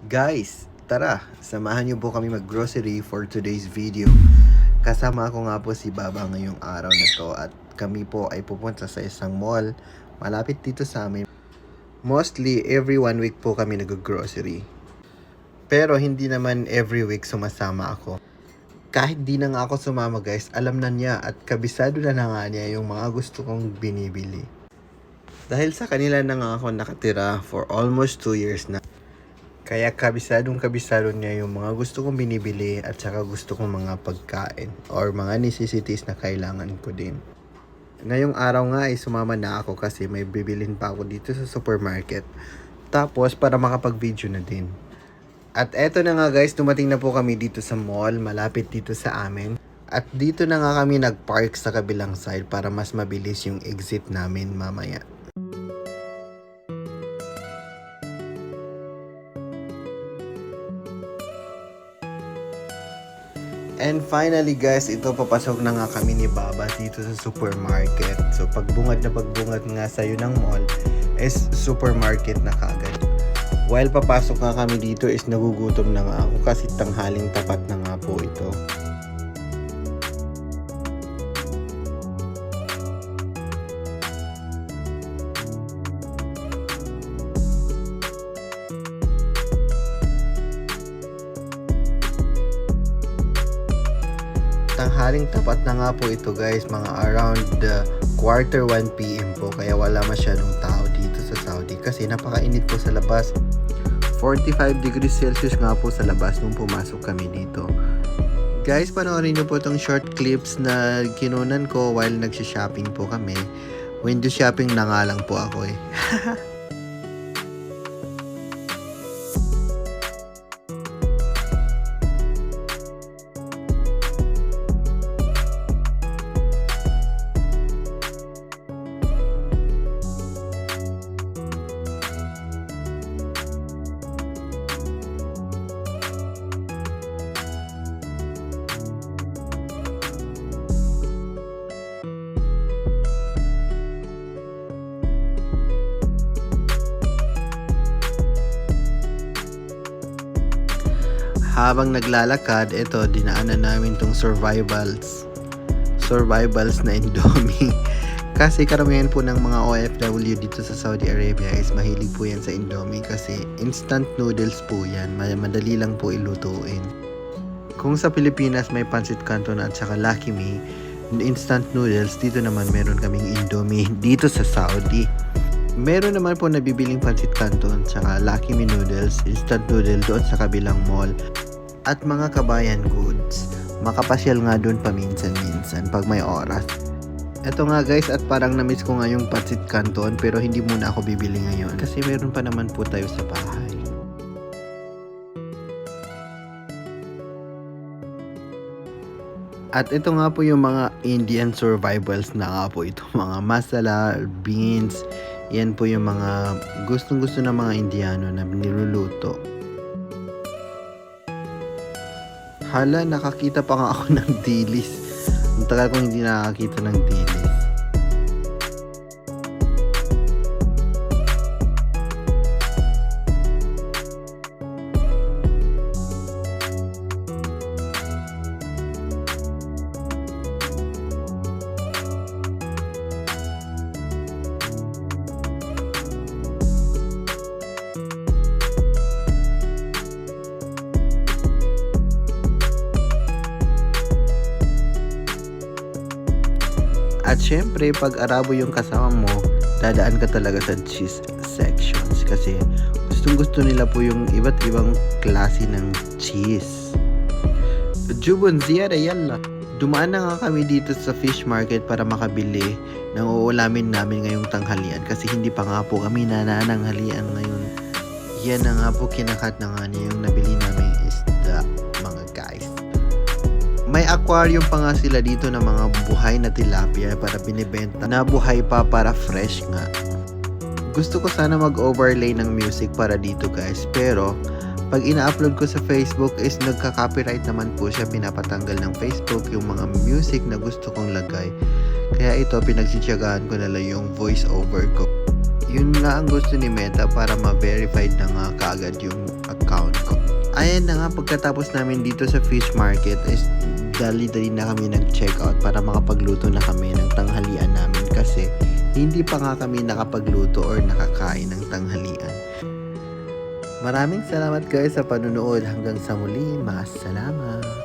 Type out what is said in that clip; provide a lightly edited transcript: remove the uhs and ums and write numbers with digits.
Guys, tara, samahan niyo po kami mag-grocery for today's video. Kasama ko nga po si Baba ngayong araw na to at kami po ay pupunta sa isang mall malapit dito sa amin. Mostly, every 1 week po kami nag-grocery. Pero hindi naman every week sumasama ako. Kahit di na nga ako sumama guys, alam na niya at kabisado na nga niya yung mga gusto kong binibili. Dahil sa kanila na nga ako nakatira for almost 2 years na. Kaya kabisado niya yung mga gusto kong binibili at saka gusto kong mga pagkain or mga necessities na kailangan ko din. Ngayong araw nga ay sumama na ako kasi may bibilin pa ako dito sa supermarket. Tapos para makapag-video na din. At eto na nga guys, dumating na po kami dito sa mall, malapit dito sa amin. At dito na nga kami nag-park sa kabilang side para mas mabilis yung exit namin mamaya. And finally guys, ito papasok na nga kami ni Baba dito sa supermarket. So pagbungad nga sa'yo ng mall is supermarket na kagad. While papasok nga kami dito is nagugutom na nga ako kasi tanghaling tapat na nga po ito. Tanghaling tapat na nga po ito guys, mga around 1:15 PM po, kaya wala masyadong tao dito sa Saudi kasi napakainit po sa labas. 45 degrees Celsius nga po sa labas nung pumasok kami dito. Guys, panoorin nyo po itong short clips na kinunan ko while nagsha-shopping po kami. Window shopping na nga lang po ako eh. Habang naglalakad, ito, dinaanan namin tong survivals na Indomie. Kasi karamihan po ng mga OFW dito sa Saudi Arabia is mahilig po yan sa Indomie kasi instant noodles po yan. Madali lang po ilutuin. Kung sa Pilipinas may pancit canton at saka Lucky Me, instant noodles, dito naman meron kaming Indomie dito sa Saudi. Meron naman po nabibiling pancit canton saka Lucky Me noodles, instant noodle doon sa kabilang mall. At mga kabayan goods, makapasyal nga doon paminsan-minsan pag may oras. Eto nga guys, at parang na-miss ko nga yung pancit canton pero hindi muna ako bibili ngayon kasi meron pa naman po tayo sa bahay. At ito nga po yung mga Indian survivals na nga po ito. Mga masala, beans, yan po yung mga gustong-gusto ng mga Indiano na niluluto. Hala, nakakita pa nga ako ng dilis. Ang tagal kong hindi nakakita ng dilis. At syempre, pag Arabo yung kasama mo, dadaan ka talaga sa cheese sections kasi gustong-gusto nila po yung iba't ibang klase ng cheese. Jubon ziyara yalla. Dumaan na nga kami dito sa fish market para makabili ng uulamin namin ngayong tanghalian kasi hindi pa nga po kami nanananghalian ngayon. Yan na nga po, kinakat na nga niya yung nabili namin isda, mga guys. May aquarium pa nga sila dito ng mga buhay na tilapia para binibenta na buhay pa para fresh nga. Gusto ko sana mag-overlay ng music para dito guys, pero pag ina-upload ko sa Facebook is nagka-copyright naman po siya, pinapatanggal ng Facebook yung mga music na gusto kong lagay. Kaya ito, pinagsitsyagaan ko na lang yung voice over ko. Yun nga ang gusto ni Meta para ma-verified na nga kaagad yung account. Ayan na nga, pagkatapos namin dito sa fish market is dali-dali na kami nag-check out para makapagluto na kami ng tanghalian namin kasi hindi pa nga kami nakapagluto or nakakain ng tanghalian. Maraming salamat guys sa panunood. Hanggang sa muli, salamat!